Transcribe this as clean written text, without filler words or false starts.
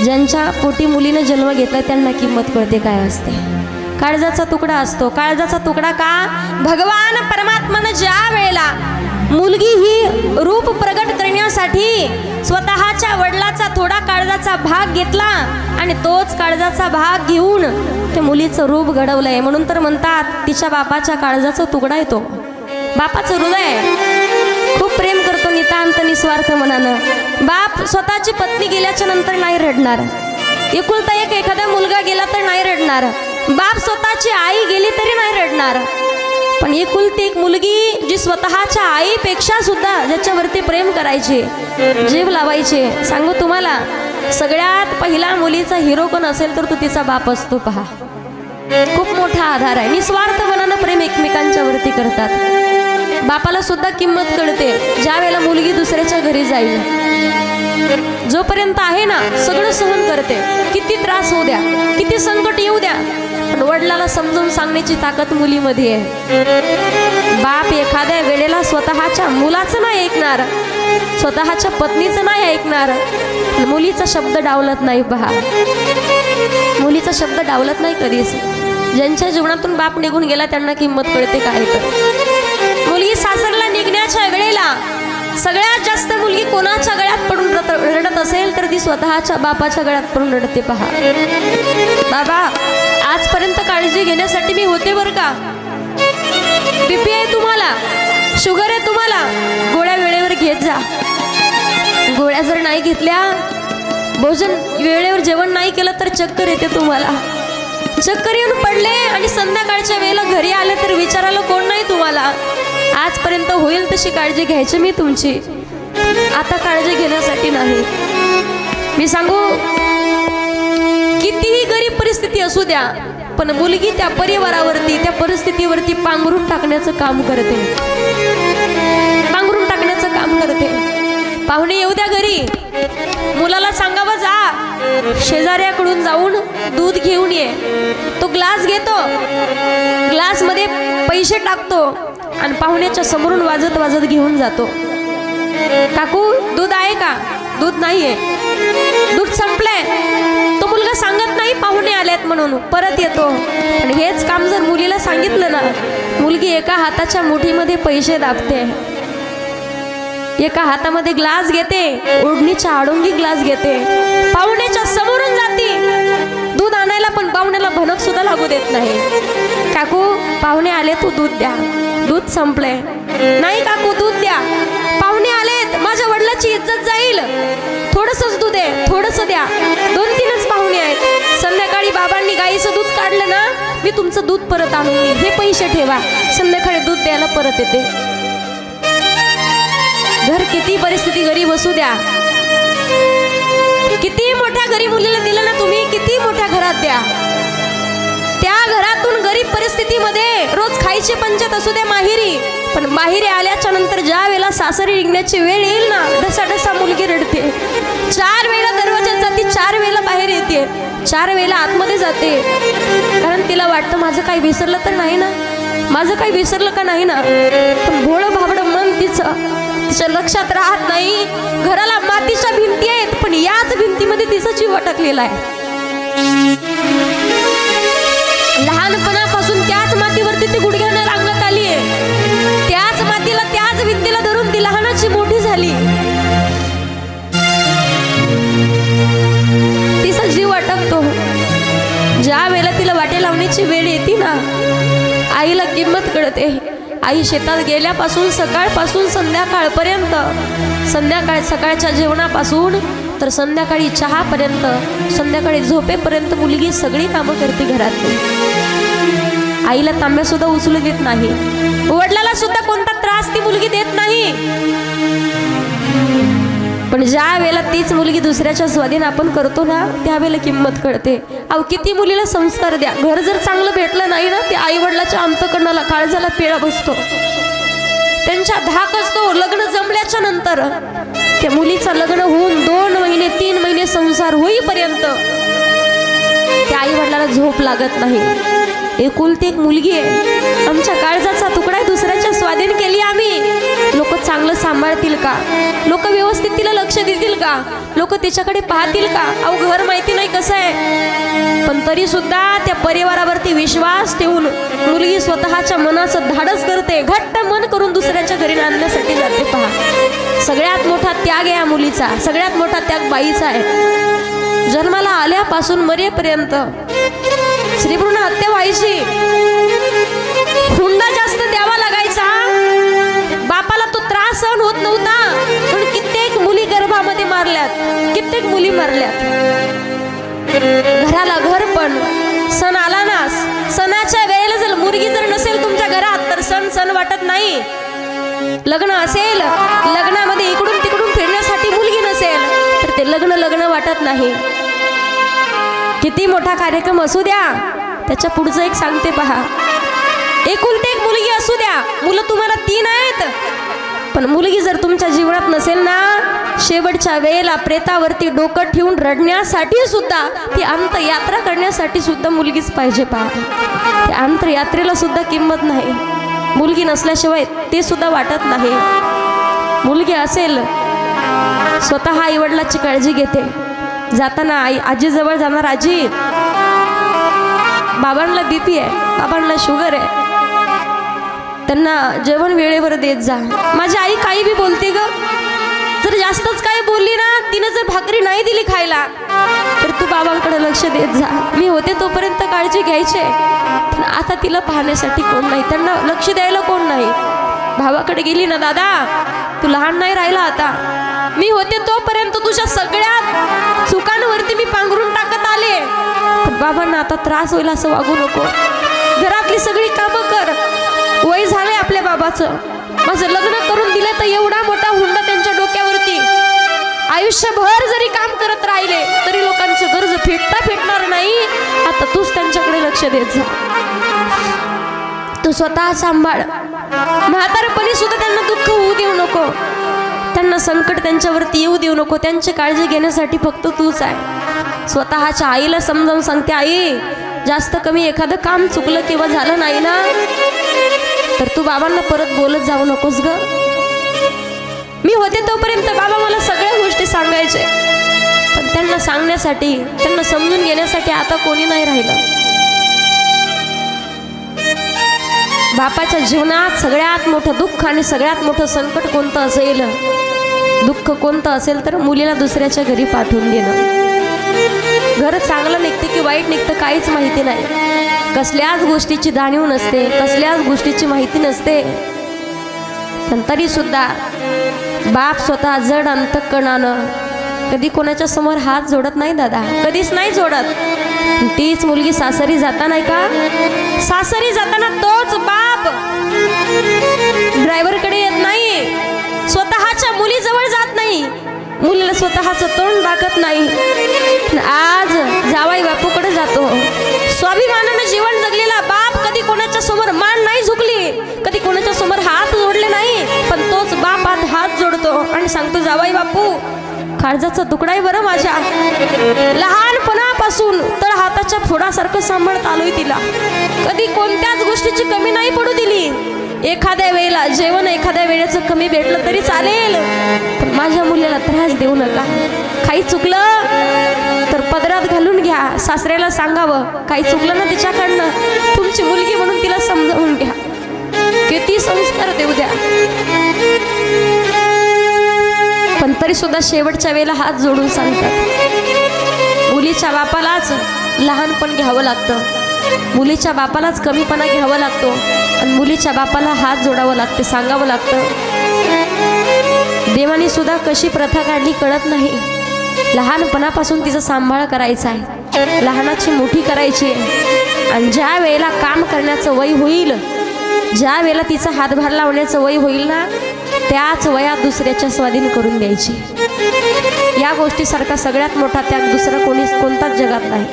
ज्यांच्या पोटी मुलीने जन्म घेतला त्यांना किंमत कळते काय असते। काळजाचा तुकडा असतो। काळजाचा तुकडा का? भगवान परमात्माने ज्या वेळेला मुलगी ही रूप प्रगट करण्यासाठी स्वतःच्या वडिलाचा थोडा काळजाचा भाग घेतला आणि तोच काळजाचा भाग घेऊन ते मुलीचं रूप घडवलंय। म्हणून तर म्हणतात तिच्या बापाच्या काळजाचा तुकडा येतो। बापाचं हृदय खूप प्रेम करतो नितांत निस्वार्थ मनानं। बाप स्वतःची पत्नी गेल्याच्या नंतर नाही रडणार। एकुलता एक एखादा मुलगा गेला तर नाही रडणार। बाप स्वतःची आई गेली तरी नाही रडणार। पण एकुलती एक मुलगी जी स्वतःच्या आईपेक्षा सुद्धा ज्याच्यावरती प्रेम करायचे, जीव लावायचे, सांगू तुम्हाला सगळ्यात पहिला मुलीचा हिरो कोण असेल तर तो तिचा बाप असतो। पहा, खूप मोठा आधार आहे। निस्वार्थ मनानं प्रेम एकमेकांच्या वरती करतात। बापाला सुद्धा किंमत कळते ज्या वेळेला मुलगी दुसऱ्याच्या घरी जाईल। जोपर्यंत आहे ना सगळं सहन करते, किती त्रास होऊ द्या, किती संकट येऊ द्या, पण वडिलाला समजून सांगण्याची ताकद मुलीमध्ये आहे। बाप एखाद्या वेळेला स्वतःच्या मुलाचं नाही ऐकणार, स्वतःच्या पत्नीचं नाही ऐकणार, मुलीचा शब्द डावलत नाही। पहा, मुलीचा शब्द डावलत नाही कधीच। ज्यांच्या जीवनातून बाप निघून गेला त्यांना किंमत कळते काय तर। मुलगी सासरला निघण्याच्या वेळेला सगळ्यात जास्त मुलगी कोणाच्या गळ्यात पडून रडत असेल तर ती स्वतःच्या बापाच्या गळ्यात पडून रडते। पहा, बाबा आजपर्यंत काळजी घेण्यासाठी मी होते बरं का, बीपी आहे तुम्हाला, शुगर आहे तुम्हाला, गोळ्या वेळेवर घेत जा। गोळ्या जर नाही घेतल्या, भोजन वेळेवर जेवण नाही केलं तर चक्कर येते तुम्हाला। चक्कर येऊन पडले आणि संध्याकाळच्या वेळेला घरी आले तर विचारायला कोण नाही तुम्हाला। आजपर्यंत होईल तशी काळजी घ्यायची मी तुमची, आता काळजी घेण्यासाठी नाही। मी सांगू कितीही गरीब परिस्थिती असू द्या, पण मुलगी त्या परिवारावरती त्या परिस्थितीवरती पांघरून टाकण्याचं काम करते, पांघरून टाकण्याचं काम करते। पाहुणे येऊ द्या घरी, मुलाला सांगावं जा शेजाऱ्याकडून जाऊन दूध घेऊन ये। तो ग्लास घेतो, ग्लास मध्ये पैसे टाकतो आणि पाहुण्याच्या समोरून वाजत वाजत घेऊन जातो। काकू दूध आहे का? दूध नाहीये, दूध संपलंय। तो मुलगा सांगत नाही पाहुणे आलेत म्हणून, परत येतो। पण हेच काम जर मुलीला सांगितलं ना, मुलगी एका हाताच्या मुठीमध्ये पैसे दाबते, एका हातामध्ये ग्लास घेते, ओढणीच्या आडोंगी ग्लास घेते, पाहुण्याच्या समोरून जाते दूध आणायला, पण पाहुण्याला भनक सुद्धा लागू देत नाही। काकू पाहुणे आले, तू दूध द्या, दूध संपले। नाही काकू दूध द्या, पाहुणे आलेत, माझ्या वडिलाची इज्जत जाईल, थोडंसंच दूध आहे, थोडंसं द्या, 2-3च पाहुणे आहेत। संध्याकाळी बाबांनी गाईचं दूध काढलं ना, मी तुमचं दूध परत आणून देईन, हे पैसे ठेवा, संध्याकाळी दूध द्यायला परत येते। घर किती परिस्थिती गरीब असू द्या, किती मोठ्या गरीब मुलीला दिलं ना तुम्ही, किती मोठ्या घरात द्या, त्या घरातून गरीब परिस्थितीमध्ये रोज खायची पंचायत असू द्या माहेरी, पण माहेरी आल्याच्या नंतर ज्या वेळेला सासरी निघण्याची वेळ येईल ना, ढसाढसा मुलगी रडते। 4 वेळेला दरवाजात जाते, 4 वेळेला बाहेर येते, 4 वेळेला आतमध्ये जाते, कारण तिला वाटतं माझं काही विसरलं तर नाही ना, माझं काही विसरलं का नाही ना। पण भोळं भाबडं मन तिच्या लक्षात राहत नाही। घराला मातीच्या भिंती आहेत, पण याच भिंतीमध्ये तिचा जीव अटकलेला आहे। लहानपणापासून त्याच मातीवरती ती गुडघ्याने रांगत आली आहे, त्याच मातीला त्याच भिंतीला धरून ती लहानाची मोठी झाली। तिचा जीव अटकतो ज्या वेळेला तिला वाटे लावण्याची वेळ येते ना, आईला किंमत कळते। आई शेतात गेल्यापासून सकाळपासून संध्याकाळपर्यंत, सकाळच्या जेवणापासून तर संध्याकाळी चहापर्यंत, संध्याकाळी झोपेपर्यंत मुलगी सगळी कामं करते घरातली। आईला तांब्या सुद्धा उचलू देत नाही, वडिलाला सुद्धा कोणता त्रास ती मुलगी देत नाही। पण ज्या वेळेला तीच मुलगी दुसऱ्याच्या स्वाधीन आपण करतो ना, त्यावेळेला किंमत कळते। अहो किती मुलीला संस्कार द्या, घर जर चांगलं भेटलं नाही ना, ते आई वडिलाच्या अंतःकरणाला काळजाला पिळा बसतो, त्यांच्या धाक असतो। लग्न जमल्याच्या नंतर त्या मुलीचं लग्न होऊन 2 महिने 3 महिने संसार होईपर्यंत त्या आई वडिलाला झोप लागत नाही। एकुलती एक मुलगी आहे, आमच्या काळजाचा तुकडा दुसऱ्याच्या स्वाधीन केली आम्ही, लोक चांगलं सांभाळतील का? लोक व्यवस्थित तिला लक्ष देतील का? लोक तिच्याकडे पाहतील का? अहो घर माहिती नाही कसं आहे, पण तरी सुद्धा त्या परिवारावरती विश्वास ठेवून मुलगी स्वतःच्या मनाचं धाडस करते, घट्ट मन करून दुसऱ्याच्या घरी आणण्यासाठी जाते. पहा, सगळ्यात मोठा त्याग या मुलीचा, सगळ्यात मोठा त्याग बाईचा आहे. जन्माला आल्यापासून मरेपर्यंत श्रीभ्रूण हत्या व्हायची, हुंडा जास्त द्यावा लागायचा, बापाला तो त्रास सहन होत नव्हता, पण कित्येक मुली गर्भामध्ये मारल्यात, कित्येक मुली मारल्यात. घराला घर पण सण आला ना, सणाच्या वेळेला जर मुलगी जर नसेल तुमच्या घरात तर सण वाटत नाही. लग्न असेल, लग्नामध्ये इकडून तिकडून फिरण्यासाठी मुलगी नसेल तर ते लग्न वाटत नाही. किती मोठा कार्यक्रम असू द्या, त्याच्या पुढचं एक सांगते पहा, एकुलती एक मुलगी असू द्या, मुलं तुम्हाला 3 आहेत, पण मुलगी जर तुमच्या जीवनात नसेल ना, शेवटच्या वेळेला प्रेतावरती डोकं ठेवून रडण्यासाठी सुद्धा, ती अंतयात्रा करण्यासाठी सुद्धा मुलगीच पाहिजे. पहा, त्या अंतयात्रेला सुद्धा किंमत नाही, मुलगी नसल्याशिवाय ते सुद्धा वाटत नाही. मुलगी असेल, स्वतः आईवडिलाची काळजी घेते. जाताना आजीजवळ जाणार, आजी बाबांना बीपी आहे, बाबांना शुगर आहे, त्यांना जेवण वेळेवर देत जा. माझी आई काही बी बोलते ग, जर जास्तच काही बोलली ना, तिने जर भाकरी नाही दिली खायला तर तू बाबांकडे लक्ष देत जा. मी होते तोपर्यंत काळजी घ्यायचे, पण आता तिला पाहण्यासाठी कोण नाही, त्यांना लक्ष द्यायला कोण नाही. भावाकडे गेली ना, दादा तू लहान नाही राहिला आता, मी होते तोपर्यंत तुझ्या सगळ्या चुकांवरती मी पांघरून टाकत आले, पण बाबांना आता त्रास होईल असं वागू नको. घरातली सगळी कामं कर, वय झालंय आपल्या बाबाचं, माझं लग्न करून दिलं तर एवढा मोठा हुंडा त्यांच्या डोक्यावरती, आयुष्यभर जरी काम करत राहिले तरी लोकांचं गरज फेडणार नाही. आता तूच त्यांच्याकडे लक्ष देत जा, तू स्वतः सांभाळ. म्हातारपणी सुद्धा त्यांना दुःख होऊ देऊ नको, त्यांना संकट त्यांच्यावरती येऊ देऊ नको. त्यांची काळजी घेण्यासाठी फक्त तूच आहे. स्वतःच्या आईला समजावून सांगते, आई जास्त कमी एखादं काम चुकलं किंवा झालं नाही ना, तर तू बाबांना परत बोलत जाऊ नकोस ग. मी होते तोपर्यंत बाबा मला सगळ्या गोष्टी सांगायचे, पण त्यांना सांगण्यासाठी, त्यांना समजून घेण्यासाठी आता कोणी नाही राहिलं. बापाच्या जीवनात सगळ्यात मोठं दुःख आणि सगळ्यात मोठं संकट कोणतं असेल, दुःख कोणतं असेल तर मुलीला दुसऱ्याच्या घरी पाठवून देणं. घर चांगलं निघते की वाईट निघतं काहीच माहिती नाही, कसल्याच गोष्टीची जाणीव नसते, कसल्याच गोष्टीची माहिती नसते, पण तरी सुद्धा बाप स्वतः जड अंतःकरणानं कधी कोणाच्या समोर हात जोडत नाही दादा, कधीच नाही जोडत. तीच मुलगी सासरी जाता नाही का, सासरी जाताना तोच बाप ड्रायव्हरकडे येत नाही, स्वतःच्या मुलीजवळ जात नाही, मुलीला स्वतःचं तोंड दाखवत नाही. आज जावाई बापूकडे जातो. स्वाभिमानानं जीवन जगलेला बाप कधी कोणाच्या समोर मान नाही झुकली, कधी कोणाच्या समोर हात जोडले नाही, पण तोच बाप आज हात जोडतो आणि सांगतो, जावाई बापू काळजाचा तुकडा आहे बरं माझ्या, लहानपणापासून तर हाताच्या फोडासारखं सांभाळत आलोय तिला, कधी कोणत्याच गोष्टीची कमी नाही पडू दिली. एखाद्या वेळेला जेवण एखाद्या वेळेचं कमी भेटलं तरी चालेल, पण माझ्या मुलीला त्रास देऊ नका. काही चुकलं तर पदरात घालून घ्या, सासऱ्याला सांगावं, काही चुकलं ना तिच्याकडनं, तुमची मुलगी म्हणून तिला समजावून घ्या, किती संस्कार देऊ द्या. पण तरी सुद्धा शेवटच्या वेळेला हात जोडून सांगतात, मुलीच्या बापालाच लहानपण घ्यावं लागतं, मुलीच्या बापालाच कमीपणा घ्यावा लागतो आणि मुलीच्या बापाला हात जोडावं लागते, सांगावं लागतं. देवानी सुद्धा कशी प्रथा काढली कळत नाही. लहानपणापासून तिचा सांभाळ करायचा आहे, लहानाची मोठी करायची आहे, आणि ज्या वेळेला काम करण्याचं वय होईल, ज्या वेळेला तिचा हातभार लावण्याचं वय होईल ना, त्याच वयात दुसऱ्याच्या स्वाधीन करून द्यायची. या गोष्टीसारखा सगळ्यात मोठा त्याग दुसरा कोणताच जगात नाही.